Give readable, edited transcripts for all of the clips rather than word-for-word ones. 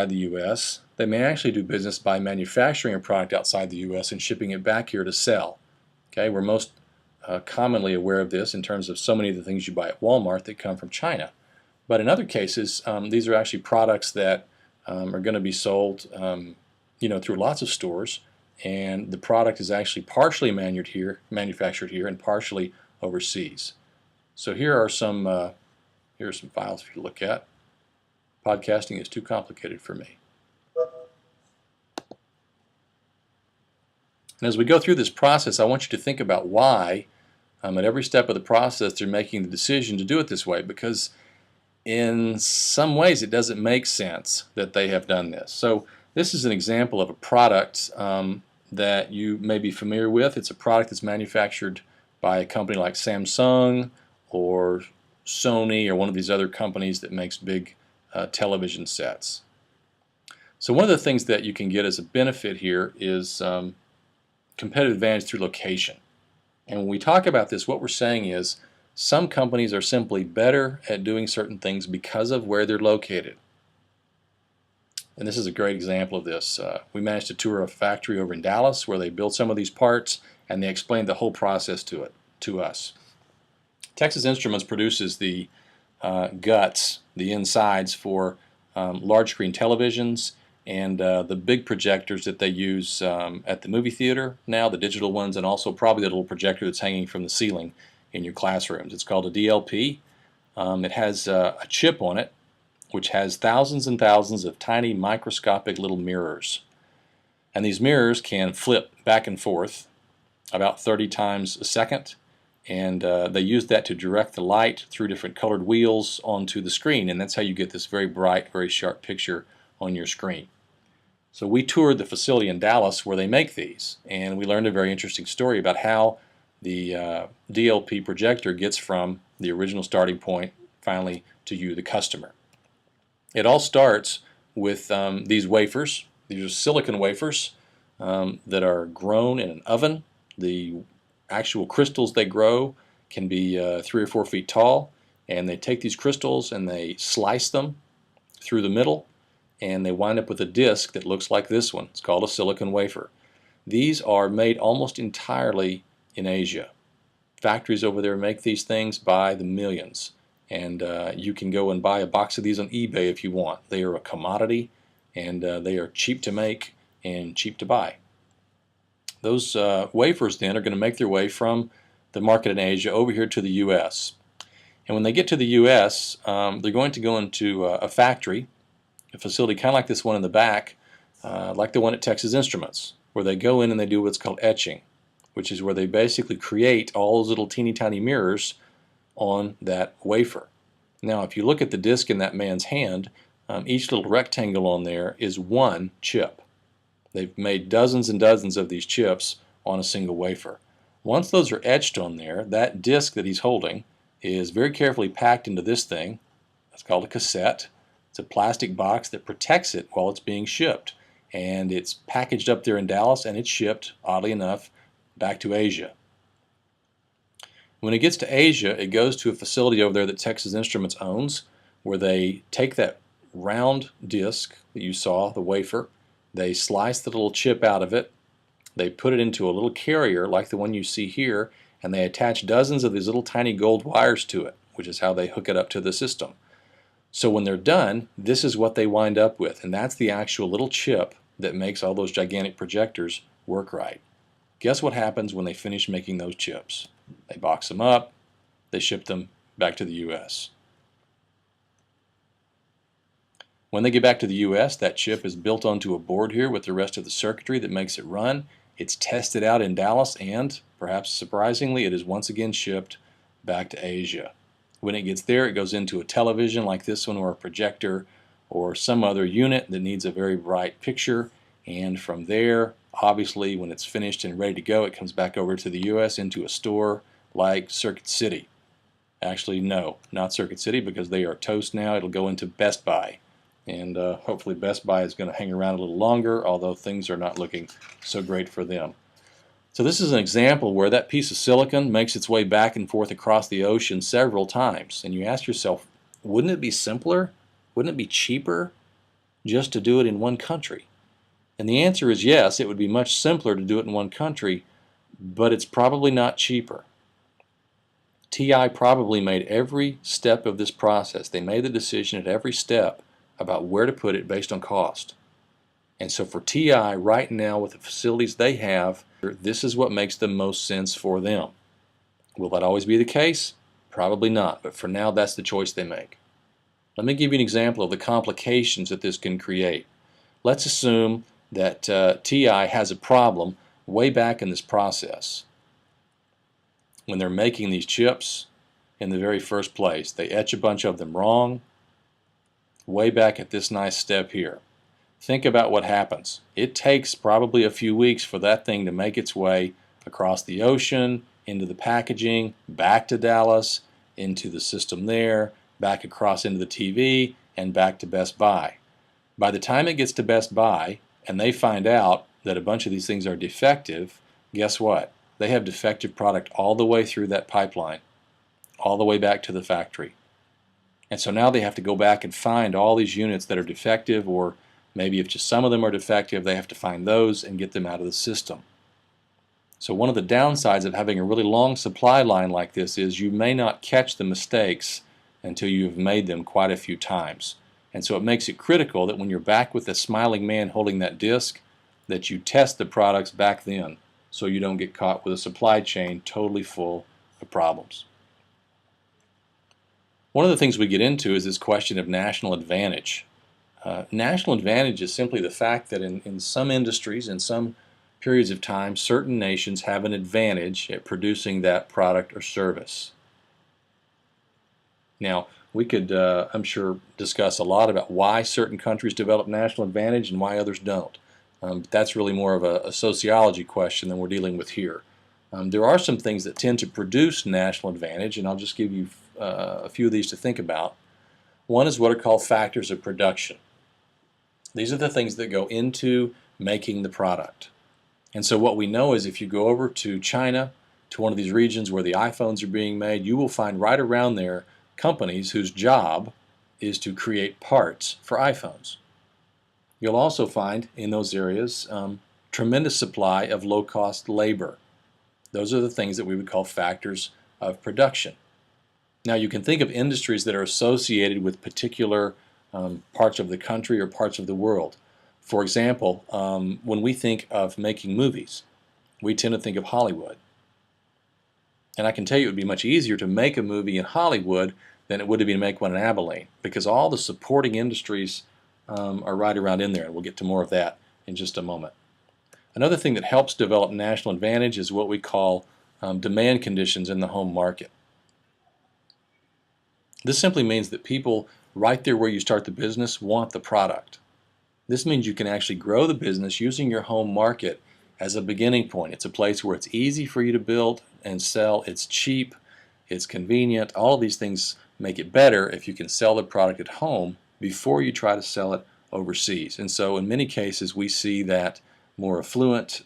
the U.S., they may actually do business by manufacturing a product outside the U.S. and shipping it back here to sell. Okay, we're most commonly aware of this in terms of so many of the things you buy at Walmart that come from China. But in other cases, these are actually products that are going to be sold through lots of stores, and the product is actually partially manufactured here and partially overseas. So here are some files for you to look at. Podcasting is too complicated for me. And as we go through this process, I want you to think about why at every step of the process they're making the decision to do it this way, because in some ways it doesn't make sense that they have done this. So this is an example of a product that you may be familiar with. It's a product that's manufactured by a company like Samsung or Sony or one of these other companies that makes big television sets. So one of the things that you can get as a benefit here is competitive advantage through location. And when we talk about this, what we're saying is some companies are simply better at doing certain things because of where they're located. And this is a great example of this. We managed to tour a factory over in Dallas where they build some of these parts, and they explained the whole process to us. Texas Instruments produces the guts, the insides for large screen televisions and the big projectors that they use at the movie theater now, the digital ones, and also probably the little projector that's hanging from the ceiling in your classrooms. It's called a DLP. It has a chip on it which has thousands and thousands of tiny microscopic little mirrors. And these mirrors can flip back and forth about 30 times a second, and they use that to direct the light through different colored wheels onto the screen, and that's how you get this very bright, very sharp picture on your screen. So we toured the facility in Dallas where they make these, and we learned a very interesting story about how the DLP projector gets from the original starting point finally to you, the customer. It all starts with these wafers. These are silicon wafers that are grown in an oven. The actual crystals they grow can be 3 or 4 feet tall, and they take these crystals and they slice them through the middle, and they wind up with a disc that looks like this one. It's called a silicon wafer. These are made almost entirely in Asia. Factories over there make these things by the millions, and you can go and buy a box of these on eBay if you want. They are a commodity, and they are cheap to make and cheap to buy. Those wafers then are going to make their way from the market in Asia over here to the U.S. And when they get to the U.S., they're going to go into a factory, a facility kind of like this one in the back, like the one at Texas Instruments, where they go in and they do what's called etching, which is where they basically create all those little teeny tiny mirrors on that wafer. Now if you look at the disc in that man's hand, each little rectangle on there is one chip. They've made dozens and dozens of these chips on a single wafer. Once those are etched on there, that disc that he's holding is very carefully packed into this thing. It's called a cassette. It's a plastic box that protects it while it's being shipped. And it's packaged up there in Dallas, and it's shipped, oddly enough, back to Asia. When it gets to Asia, it goes to a facility over there that Texas Instruments owns, where they take that round disc that you saw, the wafer, they slice the little chip out of it, they put it into a little carrier like the one you see here, and they attach dozens of these little tiny gold wires to it, which is how they hook it up to the system. So when they're done, this is what they wind up with, and that's the actual little chip that makes all those gigantic projectors work right. Guess what happens when they finish making those chips? They box them up, they ship them back to the U.S. When they get back to the U.S., that chip is built onto a board here with the rest of the circuitry that makes it run. It's tested out in Dallas, and perhaps surprisingly, it is once again shipped back to Asia. When it gets there, it goes into a television like this one, or a projector, or some other unit that needs a very bright picture, and from there, obviously, when it's finished and ready to go, it comes back over to the U.S. into a store like Circuit City. Actually, no, not Circuit City, because they are toast now. It'll go into Best Buy. And hopefully Best Buy is going to hang around a little longer, although things are not looking so great for them. So this is an example where that piece of silicon makes its way back and forth across the ocean several times. And you ask yourself, wouldn't it be simpler? Wouldn't it be cheaper just to do it in one country? And the answer is yes, it would be much simpler to do it in one country, but it's probably not cheaper. TI probably made every step of this process. They made the decision at every step about where to put it based on cost. And so for TI right now, with the facilities they have, this is what makes the most sense for them. Will that always be the case? Probably not, but for now that's the choice they make. Let me give you an example of the complications that this can create. Let's assume that TI has a problem way back in this process. When they're making these chips in the very first place, they etch a bunch of them wrong way back at this nice step here. Think about what happens. It takes probably a few weeks for that thing to make its way across the ocean, into the packaging, back to Dallas, into the system there, back across into the TV, and back to Best Buy. By the time it gets to Best Buy and they find out that a bunch of these things are defective, guess what? They have defective product all the way through that pipeline, all the way back to the factory. And so now they have to go back and find all these units that are defective, or maybe if just some of them are defective, they have to find those and get them out of the system. So one of the downsides of having a really long supply line like this is you may not catch the mistakes until you've made them quite a few times. And so it makes it critical that when you're back with the smiling man holding that disc, that you test the products back then, so you don't get caught with a supply chain totally full of problems. One of the things we get into is this question of national advantage. National advantage is simply the fact that in some industries, in some periods of time, certain nations have an advantage at producing that product or service. Now, we could, I'm sure, discuss a lot about why certain countries develop national advantage and why others don't. But that's really more of a sociology question than we're dealing with here. There are some things that tend to produce national advantage, and I'll just give you a few of these to think about. One is what are called factors of production. These are the things that go into making the product. And so what we know is if you go over to China, to one of these regions where the iPhones are being made, you will find right around there companies whose job is to create parts for iPhones. You'll also find in those areas tremendous supply of low-cost labor. Those are the things that we would call factors of production. Now you can think of industries that are associated with particular parts of the country or parts of the world. For example, when we think of making movies, we tend to think of Hollywood. And I can tell you it would be much easier to make a movie in Hollywood than it would be to make one in Abilene, because all the supporting industries are right around in there, and we'll get to more of that in just a moment. Another thing that helps develop national advantage is what we call demand conditions in the home market. This simply means that people right there where you start the business want the product. This means you can actually grow the business using your home market as a beginning point. It's a place where it's easy for you to build and sell, it's cheap, it's convenient. All of these things make it better if you can sell the product at home before you try to sell it overseas. And so in many cases we see that more affluent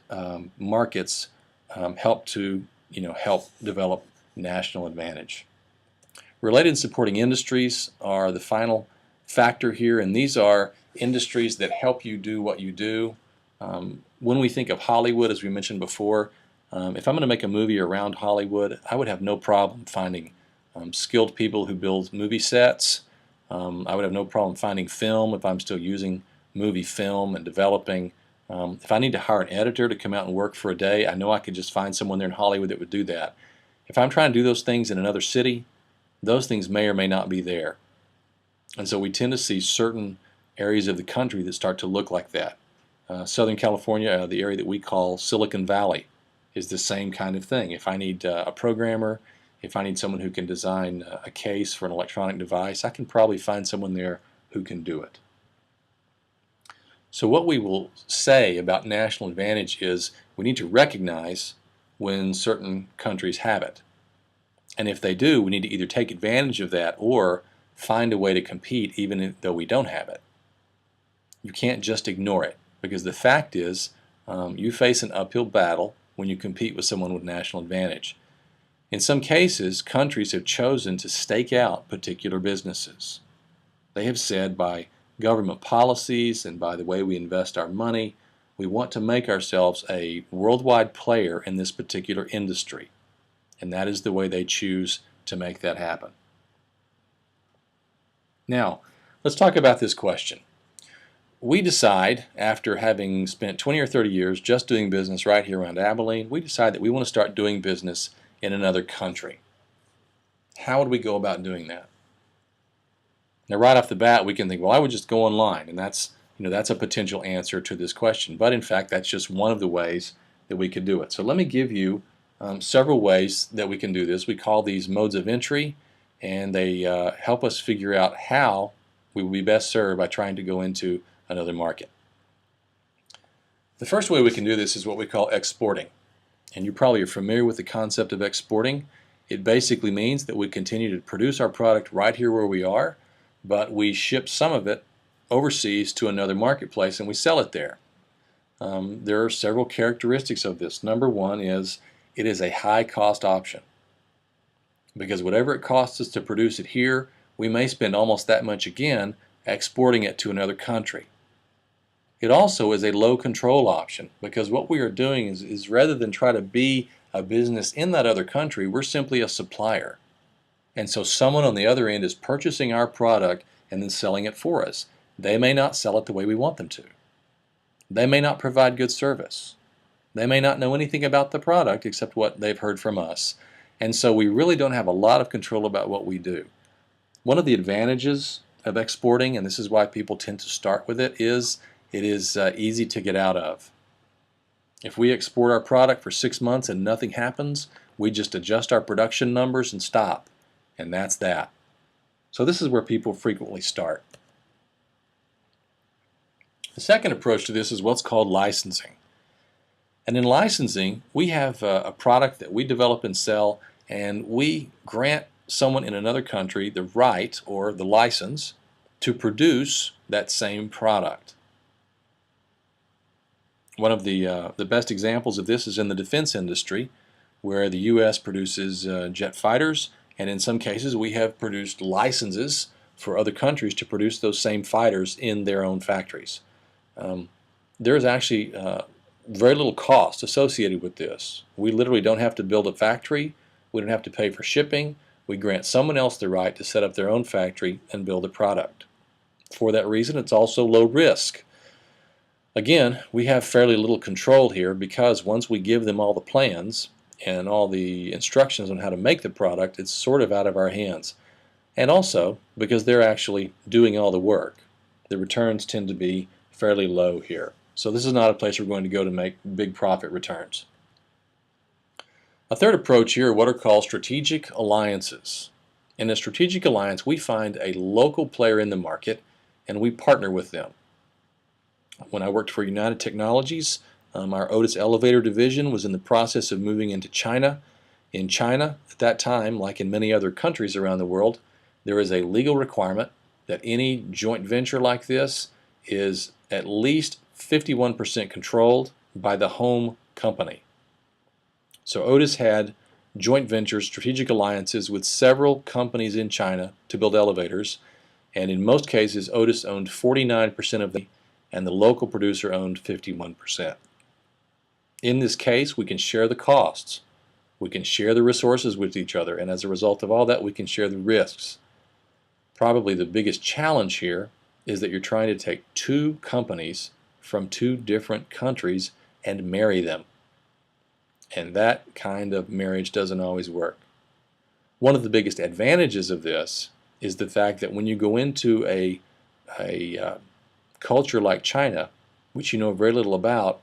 markets help develop national advantage. Related and supporting industries are the final factor here, and these are industries that help you do what you do. When we think of Hollywood, as we mentioned before, if I'm going to make a movie around Hollywood, I would have no problem finding skilled people who build movie sets. I would have no problem finding film if I'm still using movie film and developing. If I need to hire an editor to come out and work for a day, I know I could just find someone there in Hollywood that would do that. If I'm trying to do those things in another city, those things may or may not be there. And so we tend to see certain areas of the country that start to look like that. Southern California, the area that we call Silicon Valley, is the same kind of thing. If I need a programmer, if I need someone who can design a case for an electronic device, I can probably find someone there who can do it. So what we will say about national advantage is we need to recognize when certain countries have it. And if they do, we need to either take advantage of that or find a way to compete even though we don't have it. You can't just ignore it, because the fact is you face an uphill battle when you compete with someone with national advantage. In some cases, countries have chosen to stake out particular businesses. They have said by government policies and by the way we invest our money, we want to make ourselves a worldwide player in this particular industry. And that is the way they choose to make that happen. Now, let's talk about this question. We decide, after having spent 20 or 30 years just doing business right here around Abilene, we decide that we want to start doing business in another country. How would we go about doing that? Now, right off the bat, we can think, well, I would just go online, and that's a potential answer to this question. But in fact, that's just one of the ways that we could do it. So let me give you several ways that we can do this. We call these modes of entry, and they help us figure out how we will be best served by trying to go into another market. The first way we can do this is what we call exporting. And you probably are familiar with the concept of exporting. It basically means that we continue to produce our product right here where we are, but we ship some of it overseas to another marketplace and we sell it there. There are several characteristics of this. Number one is it is a high cost option, because whatever it costs us to produce it here, we may spend almost that much again exporting it to another country. It also is a low control option, because what we are doing is rather than try to be a business in that other country, we're simply a supplier. And so someone on the other end is purchasing our product and then selling it for us. They may not sell it the way we want them to. They may not provide good service. They may not know anything about the product except what they've heard from us. And so we really don't have a lot of control about what we do. One of the advantages of exporting, and this is why people tend to start with it is easy to get out of. If we export our product for 6 months and nothing happens, we just adjust our production numbers and stop. And that's that. So this is where people frequently start. The second approach to this is what's called licensing. And in licensing, we have a product that we develop and sell, and we grant someone in another country the right or the license to produce that same product. One of the best examples of this is in the defense industry, where the U.S. produces jet fighters, and in some cases we have produced licenses for other countries to produce those same fighters in their own factories. There is actually very little cost associated with this. We literally don't have to build a factory. We don't have to pay for shipping. We grant someone else the right to set up their own factory and build a product. For that reason, it's also low risk. Again, we have fairly little control here, because once we give them all the plans and all the instructions on how to make the product, it's sort of out of our hands. And also because they're actually doing all the work. The returns tend to be fairly low here. So this is not a place we're going to go to make big profit returns. A third approach here are what are called strategic alliances. In a strategic alliance, we find a local player in the market and we partner with them. When I worked for United Technologies, our Otis Elevator division was in the process of moving into China. In China, at that time, like in many other countries around the world, there is a legal requirement that any joint venture like this is at least 51% controlled by the home company. So Otis had joint ventures, strategic alliances with several companies in China to build elevators, and in most cases Otis owned 49% of them and the local producer owned 51%. In this case, we can share the costs. We can share the resources with each other, and as a result of all that, we can share the risks. Probably the biggest challenge here is that you're trying to take two companies from two different countries and marry them. And that kind of marriage doesn't always work. One of the biggest advantages of this is the fact that when you go into a culture like China, which you know very little about,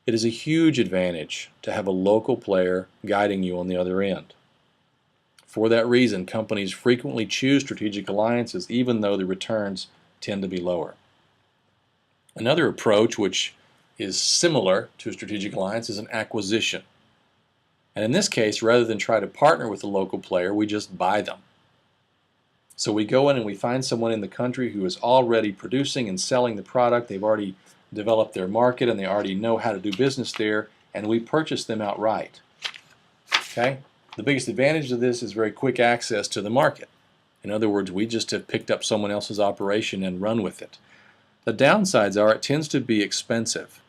it is a huge advantage to have a local player guiding you on the other end. For that reason, companies frequently choose strategic alliances even though the returns tend to be lower. Another approach which is similar to a strategic alliance is an acquisition. And in this case, rather than try to partner with a local player, we just buy them. So we go in and we find someone in the country who is already producing and selling the product. They've already developed their market and they already know how to do business there, and we purchase them outright. Okay? The biggest advantage of this is very quick access to the market. In other words, we just have picked up someone else's operation and run with it. The downsides are it tends to be expensive.